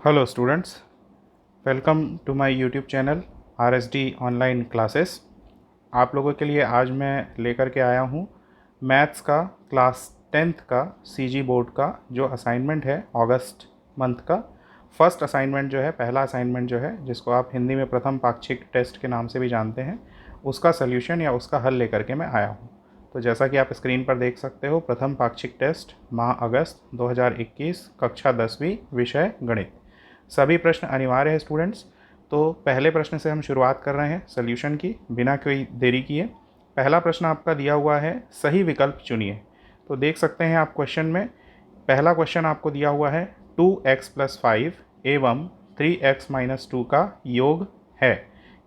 Hello students, welcome to my YouTube channel RSD online classes. आप लोगों के लिए आज मैं लेकर के आया हूँ मैथ्स का क्लास 10th का CG बोर्ड का जो असाइनमेंट है अगस्त मंथ का फर्स्ट असाइनमेंट जो है, पहला असाइनमेंट जो है, जिसको आप हिंदी में प्रथम पाक्षिक टेस्ट के नाम से भी जानते हैं, उसका सल्यूशन या उसका हल लेकर के मैं आया हूँ। तो जैसा कि आप स्क्रीन पर देख सकते हो, प्रथम पाक्षिक टेस्ट माह अगस्त 2021 कक्षा 10वीं विषय गणित। सभी प्रश्न अनिवार्य है स्टूडेंट्स। तो पहले प्रश्न से हम शुरुआत कर रहे हैं सल्यूशन की, बिना कोई देरी किए। पहला प्रश्न आपका दिया हुआ है, सही विकल्प चुनिए। तो देख सकते हैं आप क्वेश्चन में, पहला क्वेश्चन आपको दिया हुआ है 2x + 5 एवं 3x - 2 का योग है,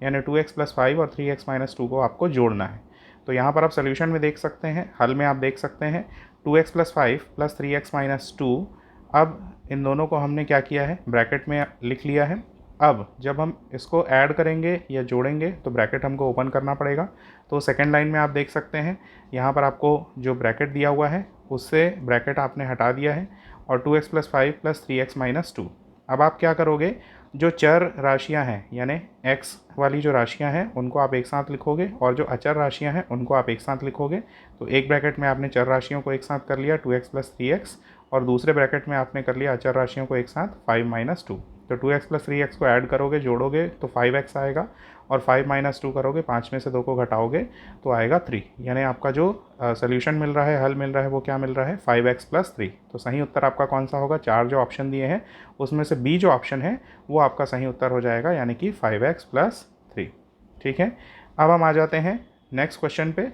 यानी 2x + 5 और 3x - 2 को आपको जोड़ना है। तो यहाँ पर आप सल्यूशन में देख सकते हैं, हल में आप देख सकते हैं 2x + 5 + 3x - 2। अब इन दोनों को हमने क्या किया है, ब्रैकेट में लिख लिया है। अब जब हम इसको ऐड करेंगे या जोड़ेंगे तो ब्रैकेट हमको ओपन करना पड़ेगा। तो सेकंड लाइन में आप देख सकते हैं, यहाँ पर आपको जो ब्रैकेट दिया हुआ है उससे ब्रैकेट आपने हटा दिया है और 2x + 5 + 3x - 2। अब आप क्या करोगे, जो चर राशियाँ हैं यानी x वाली जो राशियाँ हैं उनको आप एक साथ लिखोगे और जो अचर राशियाँ हैं उनको आप एक साथ लिखोगे। तो एक ब्रैकेट में आपने चर राशियों को एक साथ कर लिया 2x + 3x, और दूसरे ब्रैकेट में आपने कर लिया अचर राशियों को एक साथ 5 - 2। तो 2x + 3x को ऐड करोगे, जोड़ोगे तो 5x आएगा, और 5 - 2 करोगे, 5 में से 2 को घटाओगे तो आएगा 3। यानी आपका जो सॉल्यूशन मिल रहा है, हल मिल रहा है, वो क्या मिल रहा है, 5x + 3। तो सही उत्तर आपका कौन सा होगा, चार जो ऑप्शन दिए हैं उसमें से बी जो ऑप्शन है वो आपका सही उत्तर हो जाएगा, यानी कि 5x + 3। ठीक है, अब हम आ जाते हैं नेक्स्ट क्वेश्चन पे।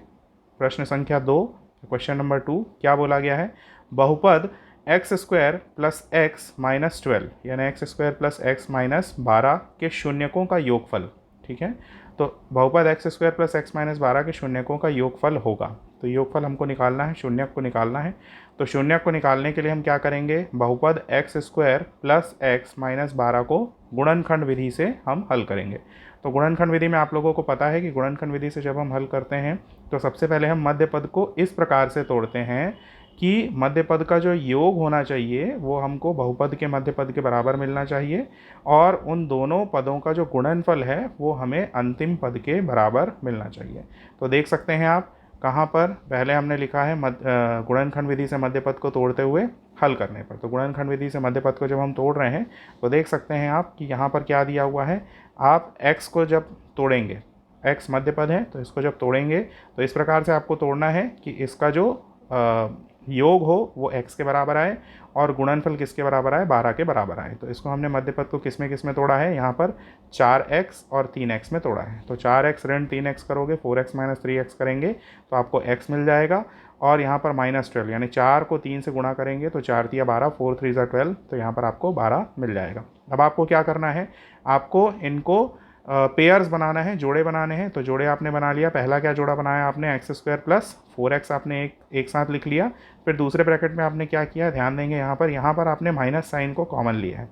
प्रश्न संख्या 2, क्वेश्चन नंबर 2 क्या बोला गया है, बहुपद x² + x - 12 यानी x² + x - 12 के शून्यकों का योगफल। ठीक है, तो बहुपद x² + x - 12 के शून्यकों का योगफल होगा। तो योगफल हमको निकालना है, शून्यक को निकालना है। तो शून्यक को निकालने के लिए हम क्या करेंगे, बहुपद x² + x - 12 को गुणनखंड विधि से हम हल करेंगे। तो गुणनखंड विधि में आप लोगों को पता है कि गुणनखंड विधि से जब हम हल करते हैं तो सबसे पहले हम मध्य पद को इस प्रकार से तोड़ते हैं कि मध्य पद का जो योग होना चाहिए वो हमको बहुपद के मध्य पद के बराबर मिलना चाहिए, और उन दोनों पदों का जो गुणनफल है वो हमें अंतिम पद के बराबर मिलना चाहिए। तो देख सकते हैं आप कहाँ पर, पहले हमने लिखा है गुणनखंड विधि से मध्य पद को तोड़ते हुए हल करने पर। तो गुणनखंड विधि से मध्य पद को जब हम तोड़ रहे हैं तो देख सकते हैं आप कि यहाँ पर क्या दिया हुआ है, आप x को जब तोड़ेंगे, x मध्य पद है तो इसको जब तोड़ेंगे तो इस प्रकार से आपको तोड़ना है कि इसका जो योग हो वो x के बराबर आए और गुणनफल किसके बराबर आए, 12 के बराबर आए। तो इसको हमने मध्य पद को किस में तोड़ा है, यहाँ पर 4x और 3x में तोड़ा है। तो 4x ऋण 3x करोगे, 4x - 3x करेंगे तो आपको x मिल जाएगा, और यहाँ पर -12 यानी 4 को 3 से गुणा करेंगे तो 4 × 12, 4 × 3 = 12, तो यहाँ पर आपको 12 मिल जाएगा। अब आपको क्या करना है, आपको इनको पेयर्स बनाना है, जोड़े बनाने हैं। तो जोड़े आपने बना लिया, पहला क्या जोड़ा बनाया आपने, x² + 4x आपने एक साथ लिख लिया। फिर दूसरे ब्रैकेट में आपने क्या किया, ध्यान देंगे यहाँ पर आपने माइनस साइन को कॉमन लिया है।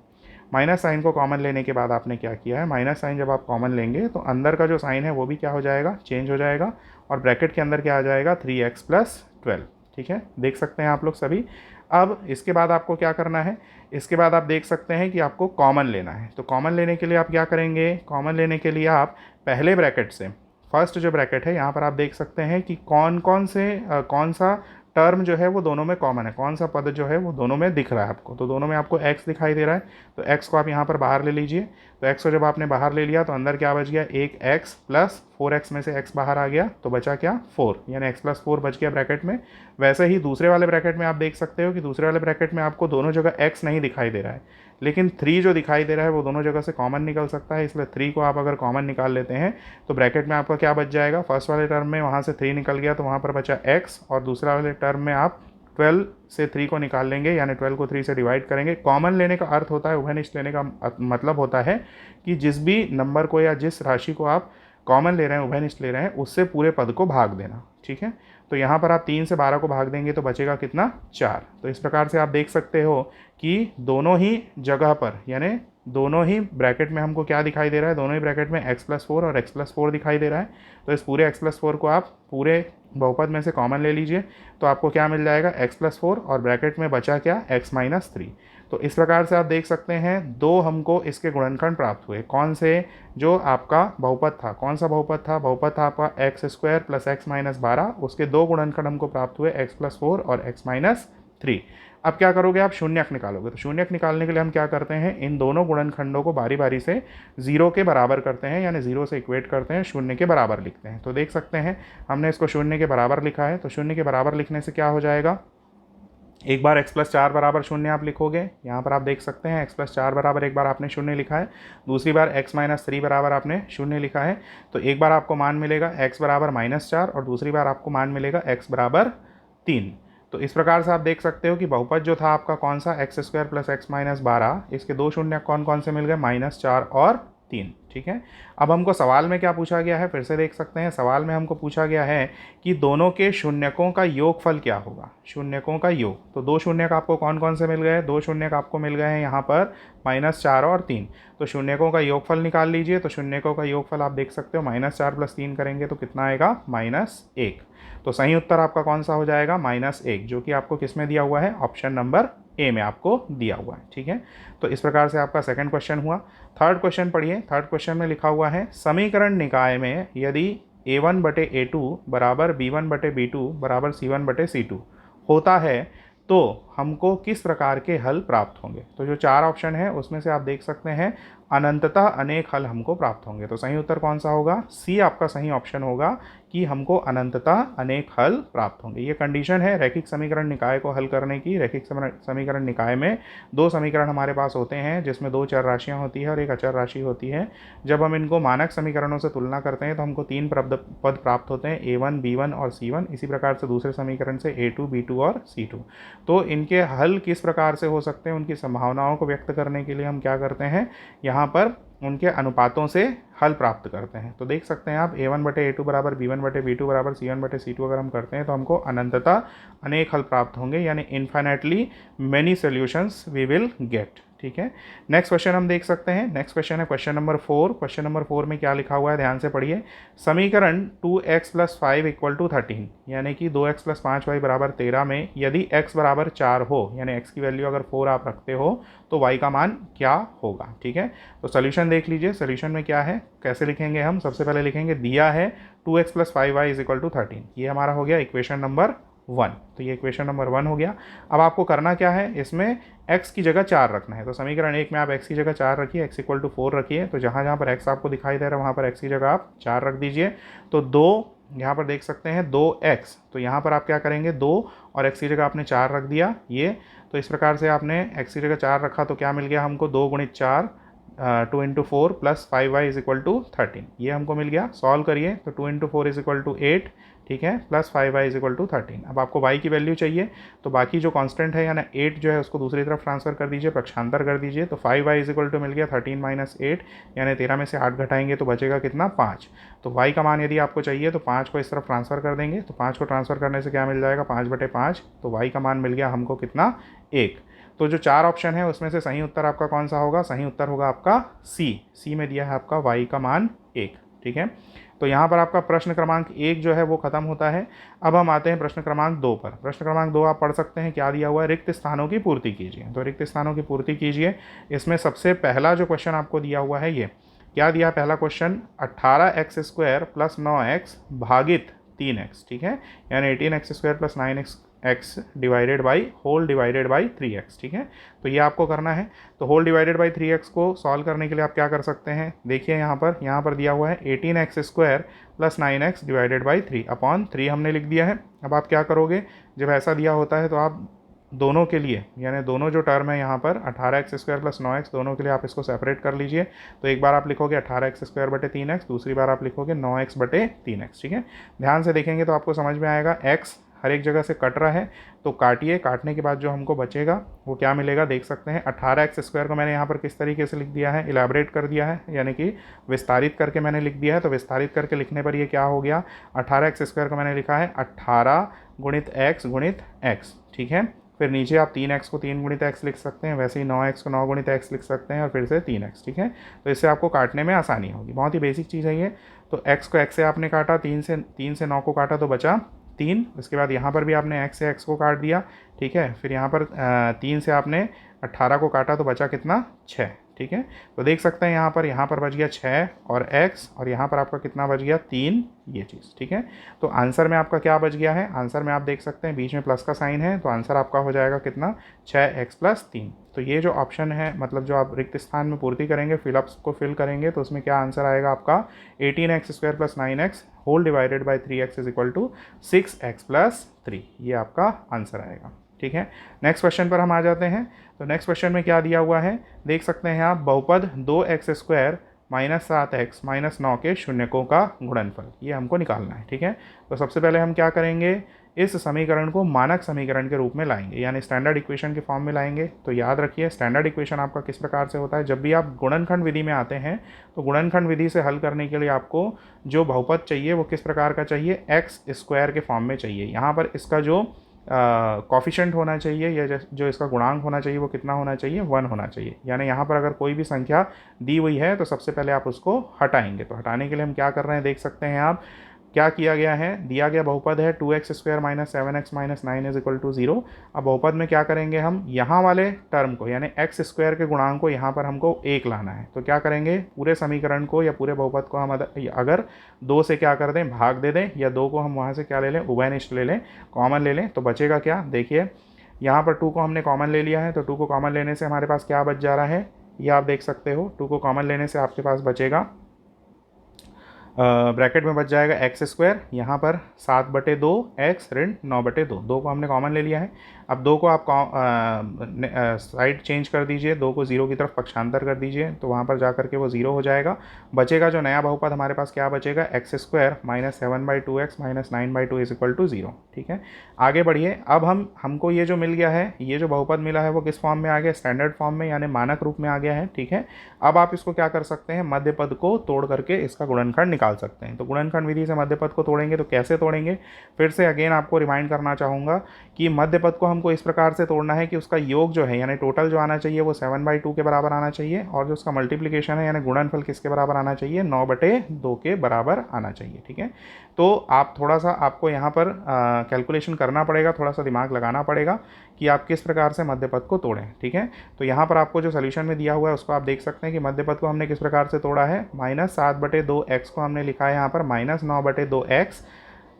माइनस साइन को कॉमन लेने के बाद आपने क्या किया है, माइनस साइन जब आप कॉमन लेंगे तो अंदर का जो साइन है वो भी क्या हो जाएगा, चेंज हो जाएगा, और ब्रैकेट के अंदर क्या आ जाएगा, 3x + 12। ठीक है, देख सकते हैं आप लोग सभी। अब इसके बाद आपको क्या करना है, इसके बाद आप देख सकते हैं कि आपको कॉमन लेना है। तो कॉमन लेने के लिए आप क्या करेंगे, कॉमन लेने के लिए आप पहले ब्रैकेट से, फर्स्ट जो ब्रैकेट है यहाँ पर आप देख सकते हैं कि कौन सा टर्म जो है वो दोनों में कॉमन है, कौन सा पद जो है वो दोनों में दिख रहा है आपको। तो दोनों में आपको x दिखाई दे रहा है, तो x को आप यहाँ पर बाहर ले लीजिए। तो x को जब आपने बाहर ले लिया तो अंदर क्या बच गया, एक x + 4x में से x बाहर आ गया तो बचा क्या, 4, यानी x + 4 बच गया ब्रैकेट में। वैसे ही दूसरे वाले ब्रैकेट में आप देख सकते हो कि दूसरे वाले ब्रैकेट में आपको दोनों जगह x नहीं दिखाई दे रहा है, लेकिन 3 जो दिखाई दे रहा है वो दोनों जगह से कॉमन निकल सकता है। इसलिए 3 को आप अगर कॉमन निकाल लेते हैं तो ब्रैकेट में आपका क्या बच जाएगा, फर्स्ट वाले टर्म में वहाँ से 3 निकल गया तो वहाँ पर बचा x, और दूसरा वाले टर्म में आप 12 से 3 को निकाल लेंगे, यानी 12 को 3 से डिवाइड करेंगे। कॉमन लेने का अर्थ होता है, उभयनिष्ठ लेने का मतलब होता है कि जिस भी नंबर को या जिस राशि को आप कॉमन ले रहे हैं, उभयनिष्ठ ले रहे हैं, उससे पूरे पद को भाग देना। ठीक है, तो यहाँ पर आप 3 से 12 को भाग देंगे तो बचेगा कितना, 4। तो इस प्रकार से आप देख सकते हो कि दोनों ही जगह पर, यानी दोनों ही ब्रैकेट में हमको क्या दिखाई दे रहा है, दोनों ही ब्रैकेट में x + 4 और x + 4 दिखाई दे रहा है। तो इस पूरे x + 4 को आप पूरे बहुपद में से कॉमन ले लीजिए, तो आपको क्या मिल जाएगा, x + 4, और ब्रैकेट में बचा क्या, x - 3। तो इस प्रकार से आप देख सकते हैं दो हमको इसके गुणनखंड प्राप्त हुए। कौन से? जो आपका बहुपद था। कौन सा बहुपद था? बहुपद था आपका x square plus x minus 12, उसके दो गुणनखंड हमको प्राप्त हुए एक्स प्लस 4 और एक्स माइनस 3। अब क्या करोगे आप? शून्यक निकालोगे। तो शून्यक निकालने के लिए हम क्या करते हैं, इन दोनों गुणनखंडों को बारी बारी से जीरो के बराबर करते हैं, यानी जीरो से इक्वेट करते हैं, शून्य के बराबर लिखते हैं। तो देख सकते हैं हमने इसको शून्य के बराबर लिखा है। तो शून्य के बराबर लिखने से क्या हो जाएगा, एक बार x प्लस 4 बराबर शून्य आप लिखोगे, यहाँ पर आप देख सकते हैं x प्लस 4 बराबर एक बार आपने शून्य लिखा है, दूसरी बार x माइनस 3 बराबर आपने शून्य लिखा है। तो एक बार आपको मान मिलेगा x बराबर -4 और दूसरी बार आपको मान मिलेगा x बराबर 3। तो इस प्रकार से आप देख सकते हो कि बहुपद जो था आपका कौन सा, x square plus x minus 12, इसके दो शून्य कौन कौन से मिल गए, -4 और 3। ठीक है। अब हमको सवाल में क्या पूछा गया है, फिर से देख सकते हैं। सवाल में हमको पूछा गया है कि दोनों के शून्यकों का योगफल क्या होगा, शून्यकों का योग। तो दो शून्यक आपको कौन कौन से मिल गए, दो शून्यक आपको मिल गए हैं यहाँ पर -4 और 3। तो शून्यकों का योगफल निकाल लीजिए। तो शून्यकों का योगफल आप देख सकते हो, -4 + 3 करेंगे तो कितना आएगा, -1। तो सही उत्तर आपका कौन सा हो जाएगा, -1, जो कि आपको किस में दिया हुआ है, ऑप्शन नंबर ए में आपको दिया हुआ है। ठीक है। तो इस प्रकार से आपका सेकंड क्वेश्चन हुआ। थर्ड क्वेश्चन पढ़िए। थर्ड क्वेश्चन में लिखा हुआ है, समीकरण निकाय में यदि a1/a2 बराबर b1/b2 बराबर c1/c2 होता है तो हमको किस प्रकार के हल प्राप्त होंगे। तो जो चार ऑप्शन है उसमें से आप देख सकते हैं अनंततः अनेक हल हमको प्राप्त होंगे। तो सही उत्तर कौन सा होगा, सी आपका सही ऑप्शन होगा कि हमको अनंततः अनेक हल प्राप्त होंगे। ये कंडीशन है रैखिक समीकरण निकाय को हल करने की। रैखिक समीकरण निकाय में दो समीकरण हमारे पास होते हैं, जिसमें दो चर राशियां होती है और एक अचर राशि होती है। जब हम इनको मानक समीकरणों से तुलना करते हैं तो हमको तीन पद प्राप्त होते हैं, a1, b1 और c1। इसी प्रकार से दूसरे समीकरण से a2, b2 और c2। तो इनके हल किस प्रकार से हो सकते हैं, उनकी संभावनाओं को व्यक्त करने के लिए हम क्या करते हैं, यहाँ पर उनके अनुपातों से हल प्राप्त करते हैं। तो देख सकते हैं आप a1/a2 बराबर b1/b2 बराबर c1/c2 अगर हम करते हैं तो हमको अनंततः अनेक हल प्राप्त होंगे, यानी infinitely many solutions we will get. ठीक है। नेक्स्ट क्वेश्चन हम देख सकते हैं। नेक्स्ट क्वेश्चन है क्वेश्चन नंबर 4। क्वेश्चन नंबर 4 में क्या लिखा हुआ है, ध्यान से पढ़िए। समीकरण 2x + 5 = 13, यानी कि 2x + 5y बराबर 13 में यदि x बराबर 4 हो, यानी x की वैल्यू अगर 4 आप रखते हो तो y का मान क्या होगा। ठीक है। तो सोल्यूशन देख लीजिए। सोल्यूशन में क्या है, कैसे लिखेंगे हम, सबसे पहले लिखेंगे, दिया है 2x + 5y = 13। ये हमारा हो गया इक्वेशन नंबर 1। तो ये इक्वेशन नंबर 1 हो गया। अब आपको करना क्या है, इसमें x की जगह 4 रखना है। तो समीकरण 1 में आप x की जगह 4 रखिए, x = 4 रखिए। तो जहाँ जहाँ पर x आपको दिखाई दे रहा है वहाँ पर x की जगह आप 4 रख दीजिए। तो 2 यहाँ पर देख सकते हैं 2x, तो यहाँ पर आप क्या करेंगे, 2 और x की जगह आपने 4 रख दिया ये। तो इस प्रकार से आपने x की जगह 4 रखा तो क्या मिल गया हमको, 2 × 4 2 × 4 + 5y = 13, ये हमको मिल गया। सॉल्व करिए तो 2 × 4 = 8, ठीक है, प्लस 5y = 13। अब आपको y की वैल्यू चाहिए तो बाकी जो कांस्टेंट है यानी 8 जो है उसको दूसरी तरफ ट्रांसफर कर दीजिए, प्रक्षांतर कर दीजिए। तो 5y = मिल गया 13 - 8, यानी 13 में से 8 घटाएंगे तो बचेगा कितना, 5। तो y का मान यदि आपको चाहिए तो 5 को इस तरफ ट्रांसफर कर देंगे। तो 5 को ट्रांसफर करने से क्या मिल जाएगा, 5/5। तो y का मान मिल गया हमको कितना, 1। तो जो चार ऑप्शन है उसमें से सही उत्तर आपका कौन सा होगा, सही उत्तर होगा आपका सी में दिया है आपका y का मान 1। ठीक है। तो यहाँ पर आपका प्रश्न क्रमांक 1 जो है वो खत्म होता है। अब हम आते हैं प्रश्न क्रमांक 2 पर। प्रश्न क्रमांक 2 आप पढ़ सकते हैं, क्या दिया हुआ है, रिक्त स्थानों की पूर्ति कीजिए। तो रिक्त स्थानों की पूर्ति कीजिए। इसमें सबसे पहला जो क्वेश्चन आपको दिया हुआ है, ये क्या दिया है, पहला क्वेश्चन 18x² + 9x भागित 3x, ठीक है, यानी 18x² + 9x divided by 3x। ठीक है। तो ये आपको करना है। तो होल डिवाइडेड बाई 3x को सॉल्व करने के लिए आप क्या कर सकते हैं, देखिए यहाँ पर दिया हुआ है 18x² + 9x डिवाइडेड बाई 3/3 हमने लिख दिया है। अब आप क्या करोगे, जब ऐसा दिया होता है तो आप दोनों के लिए, यानी दोनों जो टर्म है यहाँ पर 18x² + 9x, दोनों के लिए आप इसको सेपरेट कर लीजिए। तो एक बार आप लिखोगे 18x² / 3x, दूसरी बार आप लिखोगे 9x/3x। ठीक है। ध्यान से देखेंगे तो आपको समझ में आएगा, x हर एक जगह से कट रहा है तो काटिए। काटने के बाद जो हमको बचेगा वो क्या मिलेगा, देख सकते हैं 18x² को मैंने यहाँ पर किस तरीके से लिख दिया है, इलेबरेट कर दिया है, यानी कि विस्तारित करके मैंने लिख दिया है। तो विस्तारित करके लिखने पर ये क्या हो गया, 18x² को मैंने लिखा है 18 × x × x। ठीक है। फिर नीचे आप 3x को 3 × x लिख सकते हैं, वैसे ही 9x को 9 × x लिख सकते हैं और फिर से 3x। ठीक है। तो इससे आपको काटने में आसानी होगी। बहुत ही बेसिक चीज़ है ये। तो x को x से आपने काटा, 3 से 9 को काटा तो बचा 3। उसके बाद यहाँ पर भी आपने x से x को काट दिया। ठीक है। फिर यहाँ पर 3 से आपने 18 को काटा तो बचा कितना, 6। ठीक है, तो देख सकते हैं यहाँ पर बच गया 6 और x, और यहाँ पर आपका कितना बच गया, 3, ये चीज़। ठीक है, तो आंसर में आपका क्या बच गया है, आंसर में आप देख सकते हैं बीच में प्लस का साइन है, तो आंसर आपका हो जाएगा कितना, 6x + 3। तो ये जो ऑप्शन है, मतलब जो आप रिक्त स्थान में पूर्ति करेंगे, फिलअप्स को फिल करेंगे, तो उसमें क्या आंसर आएगा आपका, 18x² + 9x whole divided by 3x = 6x + 3, ये आपका आंसर आएगा। ठीक है, नेक्स्ट क्वेश्चन पर हम आ जाते हैं। तो नेक्स्ट क्वेश्चन में क्या दिया हुआ है, देख सकते हैं आप, बहुपद 2x² - 7x - 9 के शून्यकों का गुणनफल, ये हमको निकालना है। ठीक है, तो सबसे पहले हम क्या करेंगे, इस समीकरण को मानक समीकरण के रूप में लाएंगे, यानी स्टैंडर्ड इक्वेशन के फॉर्म में लाएंगे। तो याद रखिए, स्टैंडर्ड इक्वेशन आपका किस प्रकार से होता है, जब भी आप गुणनखंड विधि में आते हैं तो गुणनखंड विधि से हल करने के लिए आपको जो बहुपद चाहिए वो किस प्रकार का चाहिए, x² के फॉर्म में चाहिए। यहाँ पर इसका जो कॉफिशेंट होना चाहिए या जो इसका गुणांक होना चाहिए वो कितना होना चाहिए, 1 होना चाहिए। यानी यहाँ पर अगर कोई भी संख्या दी हुई है तो सबसे पहले आप उसको हटाएंगे। तो हटाने के लिए हम क्या कर रहे हैं, देख सकते हैं आप, क्या किया गया है, दिया गया बहुपद है 2x² - 7x - 9 = 0। अब बहुपद में क्या करेंगे, हम यहाँ वाले टर्म को यानी x² के गुणांक को यहाँ पर हमको 1 लाना है। तो क्या करेंगे, पूरे समीकरण को या पूरे बहुपद को हम अगर 2 से क्या कर दें, भाग दे दें, या 2 को हम वहाँ से क्या ले लें, उभयनिष्ठ ले लें, कॉमन ले लें, तो बचेगा क्या, देखिए यहाँ पर 2 को हमने कॉमन ले लिया है, तो 2 को कॉमन लेने से हमारे पास क्या बच जा रहा है, ये आप देख सकते हो। 2 को कॉमन लेने से आपके पास बचेगा, ब्रैकेट में बच जाएगा x², यहाँ पर 7/2 x ऋण 9/2, 2 को हमने कॉमन ले लिया है। अब 2 को आप साइड चेंज कर दीजिए, 2 को 0 की तरफ पक्षांतर कर दीजिए, तो वहाँ पर जा कर के वो 0 हो जाएगा। बचेगा जो नया बहुपद हमारे पास क्या बचेगा, x² - 7/2x - 9/2 = 0। ठीक है, आगे बढ़िए। अब हमको ये जो मिल गया है, ये जो बहुपद मिला है वो किस फॉर्म में आ गया, स्टैंडर्ड फॉर्म में, यानी मानक रूप में आ गया है। ठीक है, अब आप इसको क्या कर सकते हैं, मध्य पद को तोड़ करके इसका गुणनखंड निकाल सकते हैं। तो गुणनखंड विधि से मध्य पद को तोड़ेंगे तो कैसे तोड़ेंगे, फिर से अगेन आपको रिमाइंड करना चाहूँगा कि मध्य पद को हमको इस प्रकार से तोड़ना है कि उसका योग जो है यानी टोटल जो आना चाहिए वो 7/2 के बराबर आना चाहिए, और जो उसका मल्टीप्लिकेशन है यानी गुणनफल किसके बराबर आना चाहिए, 9/2 के बराबर आना चाहिए। ठीक है, तो आप थोड़ा सा आपको यहाँ पर कैलकुलेशन करना पड़ेगा, थोड़ा सा दिमाग लगाना पड़ेगा कि आप किस प्रकार से मध्य पद को तोड़ें। ठीक है, तो यहाँ पर आपको जो सोल्यूशन में दिया हुआ है उसको आप देख सकते हैं कि मध्य पद को हमने किस प्रकार से तोड़ा है, -7/2x को हमने लिखा है यहाँ पर -9/2x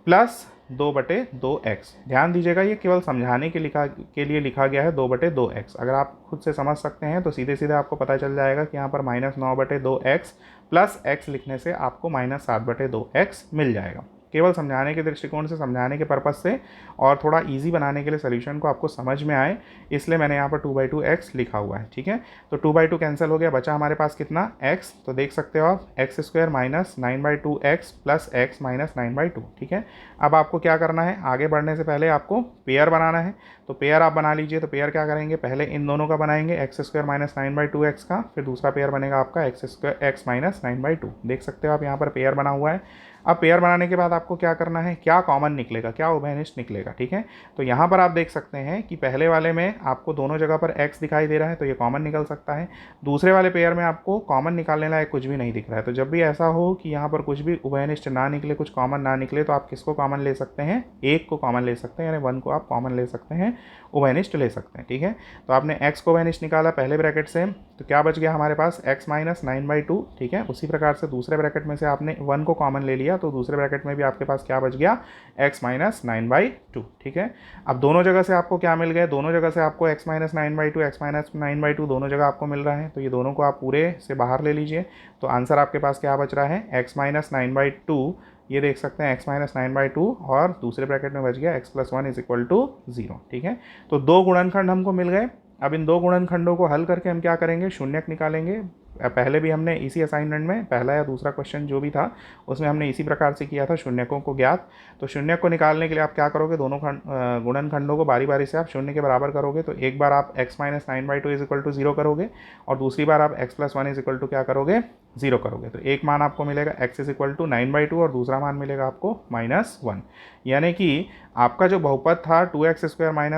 + 2/2x। ध्यान दीजिएगा, ये केवल समझाने के लिए लिखा गया है 2/2x। अगर आप खुद से समझ सकते हैं तो सीधे सीधे आपको पता चल जाएगा कि यहाँ पर -9/2x + x लिखने से आपको -7/2x मिल जाएगा। केवल समझाने के दृष्टिकोण से, समझाने के पर्पज़ से, और थोड़ा इजी बनाने के लिए सोल्यूशन को आपको समझ में आए, इसलिए मैंने यहाँ पर 2/2x लिखा हुआ है। ठीक है, तो 2/2 कैंसिल हो गया, बचा हमारे पास कितना, x। तो देख सकते हो आप, x² - 9/2x + x - 9/2। ठीक है, अब आपको क्या करना है, आगे बढ़ने से पहले आपको पेयर बनाना है। तो पेयर आप बना लीजिए। तो पेयर क्या करेंगे, पहले इन दोनों का बनाएंगे, x² - 9/2x का, फिर दूसरा पेयर बनेगा आपका x - 9/2। देख सकते हो आप, यहाँ पर पेयर बना हुआ है। अब पेयर बनाने के बाद आपको क्या करना है, क्या कॉमन निकलेगा, क्या उभयनिष्ठ निकलेगा। ठीक है, तो यहाँ पर आप देख सकते हैं कि पहले वाले में आपको दोनों जगह पर x दिखाई दे रहा है, तो ये कॉमन निकल सकता है। दूसरे वाले पेयर में आपको कॉमन निकालने लायक कुछ भी नहीं दिख रहा है। तो जब भी ऐसा हो कि यहाँ पर कुछ भी उभयनिष्ठ ना निकले, कुछ कॉमन ना निकले, तो आप किसको कॉमन ले सकते हैं, 1 को कॉमन ले सकते हैं, यानी 1 को आप कॉमन ले सकते हैं, उभयनिष्ठ ले सकते हैं। ठीक है, तो आपने x को उभयनिष्ठ निकाला पहले ब्रैकेट से, तो क्या बच गया हमारे पास, x - 9/2। ठीक है, उसी प्रकार से दूसरे ब्रैकेट में से आपने 1 को कॉमन ले लिया, तो दूसरे ब्रैकेट में भी आपके पास क्या बच गया, x - 9/2। ठीक है, अब दोनों जगह से आपको क्या मिल गए, दोनों जगह से आपको x - 9/2 x - 9/2 दोनों जगह आपको मिल रहा है। तो ये दोनों को आप पूरे से बाहर ले लीजिए, तो आंसर आपके पास क्या बच रहा है, x - 9/2। ये देख सकते हैं x - 9/2, और दूसरे ब्रैकेट में बच गया x + 1 = 0। ठीक है, तो 2 गुणनखंड हमको मिल गए। अब इन 2 गुणनखंडों को हल करके हम क्या करेंगे, शून्यक निकालेंगे। पहले भी हमने इसी असाइनमेंट में, पहला या दूसरा क्वेश्चन जो भी था उसमें हमने इसी प्रकार से किया था, शून्यकों को ज्ञात। तो शून्यक को निकालने के लिए आप क्या करोगे, दोनों गुणनखंडों को बारी बारी से आप शून्य के बराबर करोगे। तो एक बार आप x - 9/2 = 0 करोगे, और दूसरी बार आप x + 1 = क्या करोगे, 0 करोगे। तो एक मान आपको मिलेगा x = 9/2, और दूसरा मान मिलेगा आपको -1। यानी कि आपका जो बहुपद था 2x²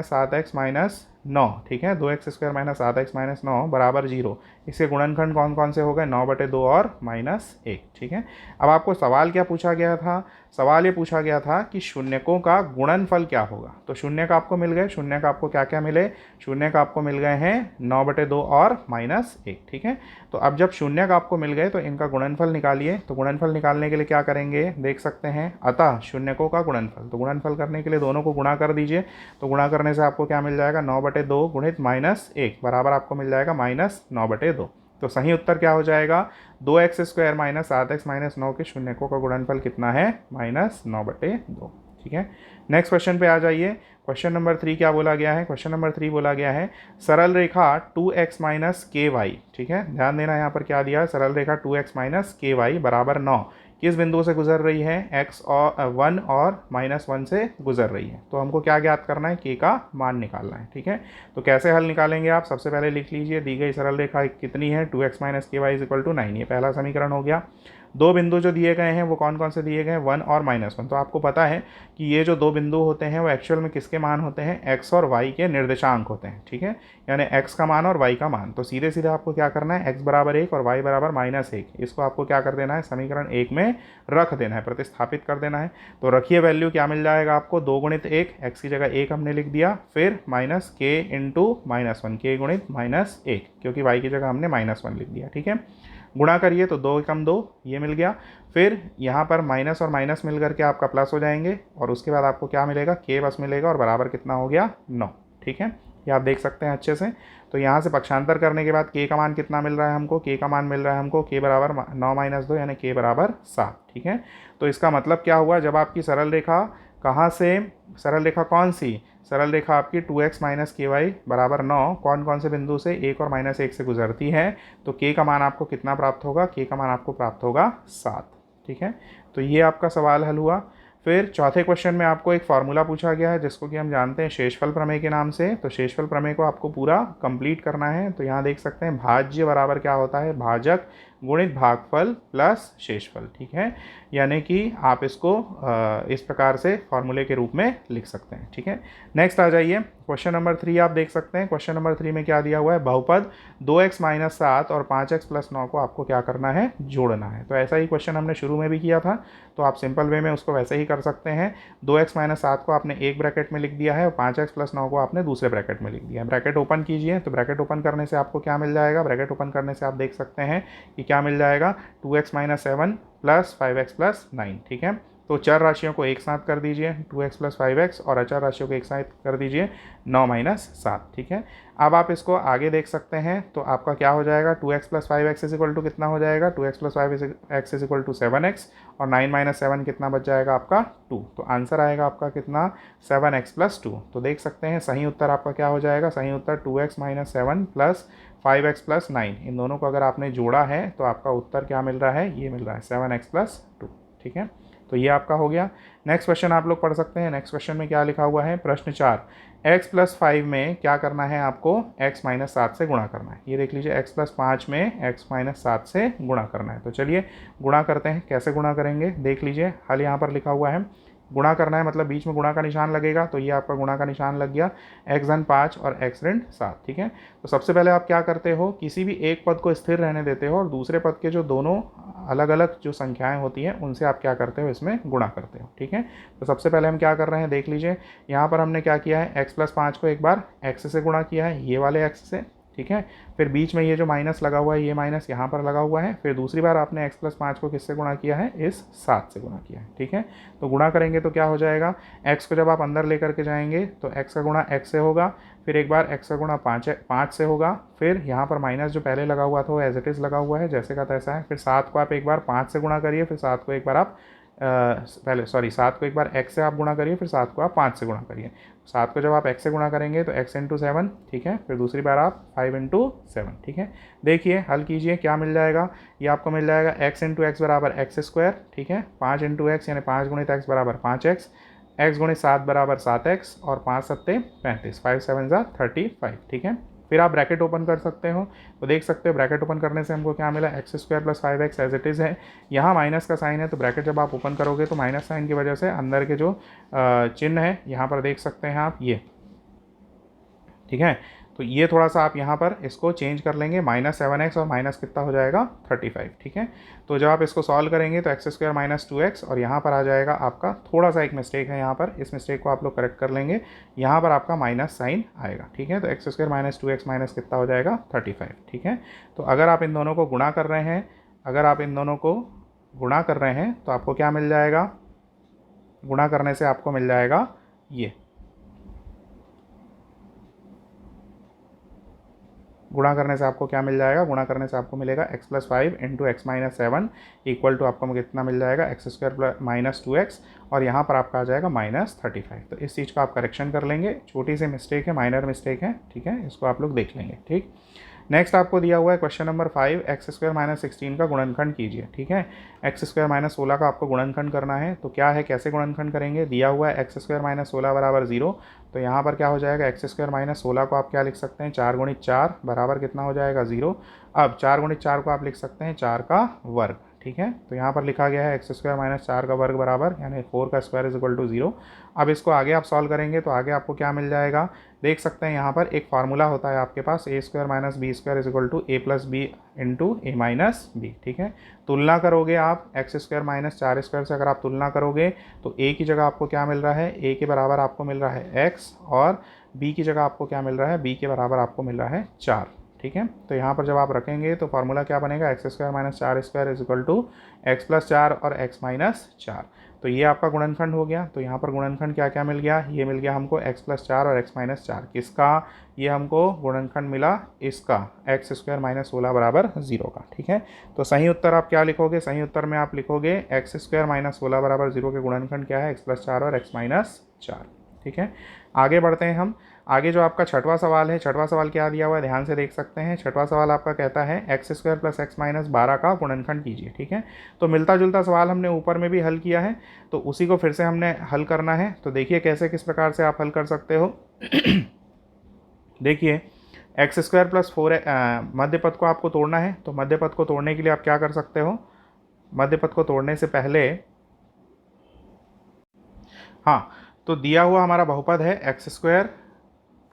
- 7x - 9, ठीक है, 2x² - 7x - 9 = 0। इसके गुणनखंड कौन कौन कौन से हो गए, 9/2 और -1। ठीक है, अब आपको सवाल क्या पूछा गया था, सवाल ये पूछा गया था कि शून्यकों का गुणनफल क्या होगा। तो शून्य का आपको मिल गए, शून्य का आपको क्या क्या मिले, शून्य का आपको मिल गए हैं 9/2 और -1। ठीक है, तो अब जब शून्य का आपको मिल गए तो इनका गुणनफल निकालिए। तो गुणनफल निकालने के लिए क्या करेंगे, देख सकते हैं, अतः शून्यकों का गुणनफल, तो गुणनफल करने के लिए दोनों को गुणा कर दीजिए। तो गुणा करने से आपको क्या मिल जाएगा, 9/2 गुणित -1 बराबर आपको मिल जाएगा -9/2। तो सही उत्तर क्या हो जाएगा, 2x² - 7x - 9 के शून्यकों का गुणनफल कितना है, -9/2। ठीक है, नेक्स्ट क्वेश्चन पे आ जाइए। क्वेश्चन नंबर 3 क्या बोला गया है, क्वेश्चन नंबर 3 बोला गया है सरल रेखा 2x - ky। ठीक है, ध्यान देना यहाँ पर क्या दिया है, सरल रेखा 2x - ky बराबर 9 किस बिंदु से गुजर रही है, x और 1 और -1 से गुजर रही है। तो हमको क्या ज्ञात करना है, k का मान निकालना है। ठीक है, तो कैसे हल निकालेंगे आप, सबसे पहले लिख लीजिए दी गई सरल रेखा कितनी है, 2x - ky = 9। ये पहला समीकरण हो गया। दो बिंदु जो दिए गए हैं वो कौन कौन से दिए गए हैं, 1 और -1। तो आपको पता है कि ये जो दो बिंदु होते हैं वो एक्चुअल में किसके मान होते हैं, x और y के निर्देशांक होते हैं। ठीक है, यानी x का मान और y का मान। तो सीधे सीधे आपको क्या करना है, x बराबर 1 और y बराबर -1, इसको आपको क्या कर देना है, समीकरण 1 में रख देना है, प्रतिस्थापित कर देना है। तो रखिए वैल्यू क्या मिल जाएगा आपको, 2 × 1, x की जगह 1 हमने लिख दिया, फिर -k × -1, k गुणित -1, क्योंकि y की जगह हमने -1 लिख दिया। ठीक है, गुणा करिए तो 2 × 2 ये मिल गया, फिर यहाँ पर माइनस और माइनस मिल करके आपका प्लस हो जाएंगे, और उसके बाद आपको क्या मिलेगा, k बस मिलेगा, और बराबर कितना हो गया, 9। ठीक है, ये आप देख सकते हैं अच्छे से। तो यहाँ से पक्षांतर करने के बाद k का मान कितना मिल रहा है हमको, k का मान मिल रहा है हमको k बराबर 9 - 2 यानी k बराबर 7। ठीक है, तो इसका मतलब क्या हुआ, जब आपकी सरल रेखा कहाँ से, सरल रेखा कौन सी, सरल रेखा आपकी 2x - ky बराबर 9 कौन कौन से बिंदु से, 1 और -1 से गुजरती है, तो k का मान आपको कितना प्राप्त होगा, k का मान आपको प्राप्त होगा 7। ठीक है, तो ये आपका सवाल हल हुआ। फिर चौथे क्वेश्चन में आपको एक फार्मूला पूछा गया है जिसको कि हम जानते हैं शेषफल प्रमेय के नाम से। तो शेषफल प्रमेय को आपको पूरा कंप्लीट करना है। तो यहाँ देख सकते हैं भाज्य बराबर क्या होता है, भाजक गुणित भागफल प्लस शेषफल। ठीक है, यानी कि आप इसको इस प्रकार से फॉर्मूले के रूप में लिख सकते हैं। ठीक है, नेक्स्ट आ जाइए, क्वेश्चन नंबर 3 आप देख सकते हैं। क्वेश्चन नंबर 3 में क्या दिया हुआ है, बहुपद 2x - 7 और 5x + 9 को आपको क्या करना है, जोड़ना है। तो ऐसा ही क्वेश्चन हमने शुरू में भी किया था, तो आप सिंपल वे में उसको वैसे ही कर सकते हैं। 2x - 7 को आपने एक ब्रैकेट में लिख दिया है और 5x + 9 को आपने दूसरे ब्रैकेट में लिख दिया है। ब्रैकेट ओपन कीजिए, तो ब्रैकेट ओपन करने से आपको क्या मिल जाएगा, ब्रैकेट ओपन करने से आप देख सकते हैं कि क्या मिल जाएगा, 2x - 7 + 5x + 9। ठीक है, तो चर राशियों को एक साथ कर दीजिए, 2x + 5x, और अचर राशियों को एक साथ कर दीजिए, 9 - 7। ठीक है, अब आप इसको आगे देख सकते हैं, तो आपका क्या हो जाएगा, 2x + 5x = कितना हो जाएगा, 2x + 5x = 7x, और 9 - 7 कितना बच जाएगा आपका, 2। तो आंसर आएगा आपका कितना, 7x + 2। तो देख सकते हैं सही उत्तर आपका क्या हो जाएगा, सही उत्तर 2x - 7 + 5x + 9, इन दोनों को अगर आपने जोड़ा है तो आपका उत्तर क्या मिल रहा है, ये मिल रहा है 7x + 2। ठीक है, तो ये आपका हो गया। नेक्स्ट क्वेश्चन आप लोग पढ़ सकते हैं। नेक्स्ट क्वेश्चन में क्या लिखा हुआ है, प्रश्न 4, x + 5 में क्या करना है आपको, x - 7 से गुणा करना है। ये देख लीजिए, x + 5 में x - 7 से गुणा करना है। तो चलिए गुणा करते हैं, कैसे गुणा करेंगे देख लीजिए, हल यहाँ पर लिखा हुआ है। गुणा करना है मतलब बीच में गुणा का निशान लगेगा, तो ये आपका गुणा का निशान लग गया, x धन 5 और x ऋण 7। ठीक है, तो सबसे पहले आप क्या करते हो, किसी भी एक पद को स्थिर रहने देते हो और दूसरे पद के जो दोनों अलग अलग जो संख्याएं होती हैं उनसे आप क्या करते हो, इसमें गुणा करते हो। ठीक है, तो सबसे पहले हम क्या कर रहे हैं देख लीजिए, यहाँ पर हमने क्या किया है, x + 5 को एक बार x से गुणा किया है, ये वाले x से। ठीक है, फिर बीच में ये जो माइनस लगा हुआ है, ये माइनस यहाँ पर लगा हुआ है, फिर दूसरी बार आपने x + 5 को किससे गुणा किया है, इस 7 से गुणा किया है। ठीक है, तो गुणा करेंगे तो क्या हो जाएगा, x को जब आप अंदर लेकर के जाएंगे तो x का गुणा x से होगा, फिर एक बार x का गुणा 5 से होगा, फिर यहाँ पर माइनस जो पहले लगा हुआ था वो एज इट इज़ लगा हुआ है, जैसे का तैसा है। फिर 7 को आप एक बार 5 से गुणा करिए, फिर 7 को एक बार आप 7 को एक बार x से आप गुणा करिए, फिर 7 को आप 5 से गुणा करिए। 7 को जब आप x से गुणा करेंगे तो x × 7। ठीक है, फिर दूसरी बार आप 5 × 7। ठीक है, देखिए हल कीजिए, क्या मिल जाएगा, ये आपको मिल जाएगा x × x बराबर x²। ठीक है, 5 × x यानी 5 × x बराबर 5x, x × 7 बराबर 7x, और 5 × 7 = 35, 5 × 7 = 35। ठीक है, फिर आप ब्रैकेट ओपन कर सकते हो, तो देख सकते हो ब्रैकेट ओपन करने से हमको क्या मिला, x² + 5x as it is है। यहाँ माइनस का साइन है, तो ब्रैकेट जब आप ओपन करोगे तो माइनस साइन की वजह से अंदर के जो चिन्ह है यहाँ पर देख सकते हैं आप ये। ठीक है, तो ये थोड़ा सा आप यहाँ पर इसको चेंज कर लेंगे, -7x और माइनस कितना हो जाएगा 35, ठीक है। तो जब आप इसको सॉल्व करेंगे तो x² - 2x और यहाँ पर आ जाएगा आपका, थोड़ा सा एक मिस्टेक है यहाँ पर, इस मिस्टेक को आप लोग करेक्ट कर लेंगे, यहाँ पर आपका माइनस साइन आएगा, ठीक है। तो x² - 2x माइनस कितना हो जाएगा 35, ठीक है। तो अगर आप इन दोनों को गुणा कर रहे हैं, अगर आप इन दोनों को गुणा कर रहे हैं तो आपको क्या मिल जाएगा, गुणा करने से आपको मिल जाएगा ये, गुणा करने से आपको क्या मिल जाएगा, गुणा करने से आपको मिलेगा x+5 × x - 7 इक्वल टू आपको कितना मिल जाएगा x² - 2x और यहाँ पर आपका आ जाएगा -35। तो इस चीज़ का आप करेक्शन कर लेंगे, छोटी सी मिस्टेक है, माइनर मिस्टेक है, ठीक है, इसको आप लोग देख लेंगे, ठीक। नेक्स्ट आपको दिया हुआ है क्वेश्चन नंबर 5, x² - 16 का गुणनखंड कीजिए, ठीक है। x² - 16 का आपको गुणनखंड करना है, तो क्या है, कैसे गुणनखंड करेंगे, दिया हुआ है x² - 16 बराबर 0, तो यहाँ पर क्या हो जाएगा, x² - 16 को आप क्या लिख सकते हैं, 4 × 4 बराबर कितना हो जाएगा 0। अब 4 × 4 को आप लिख सकते हैं 4 का वर्ग, ठीक है। तो यहाँ पर लिखा गया है x² - 4 का वर्ग बराबर यानी 4 का स्क्वायर = 0। अब इसको आगे आप सॉल्व करेंगे तो आगे आपको क्या मिल जाएगा, देख सकते हैं यहाँ पर एक फार्मूला होता है आपके पास, a² - b² = a + b × a - b, ठीक है। तुलना करोगे आप x² - 4² से, अगर आप तुलना करोगे तो a की जगह आपको क्या मिल रहा है, a के बराबर आपको मिल रहा है x और b की जगह आपको क्या मिल रहा है, b के बराबर आपको मिल रहा है 4, ठीक है। तो यहाँ पर जब आप रखेंगे तो फार्मूला क्या बनेगा, x² - 4² = x + 4 और x - 4। तो ये आपका गुणनखंड हो गया। तो यहाँ पर गुणनखंड क्या क्या मिल गया, ये मिल गया हमको x + 4 और x - 4, किसका, ये हमको गुणनखंड मिला इसका x² - 16 बराबर 0 का, ठीक है। तो सही उत्तर आप क्या लिखोगे, सही उत्तर में आप लिखोगे x² - 16 बराबर 0 के गुणनखंड क्या है, x + 4 और x - 4, ठीक है। आगे बढ़ते हैं हम, आगे जो आपका छठवां सवाल है, छठवां सवाल क्या दिया हुआ है, ध्यान से देख सकते हैं। छठवां सवाल आपका कहता है x² + x - 12 का गुणनखंड कीजिए, ठीक है। तो मिलता जुलता सवाल हमने ऊपर में भी हल किया है, तो उसी को फिर से हमने हल करना है। तो देखिए कैसे, किस प्रकार से आप हल कर सकते हो। देखिए x² + 4 मध्य पद को आपको तोड़ना है, तो मध्य पद को तोड़ने के लिए आप क्या कर सकते हो, मध्य पद को तोड़ने से पहले, हाँ, तो दिया हुआ हमारा बहुपद है x²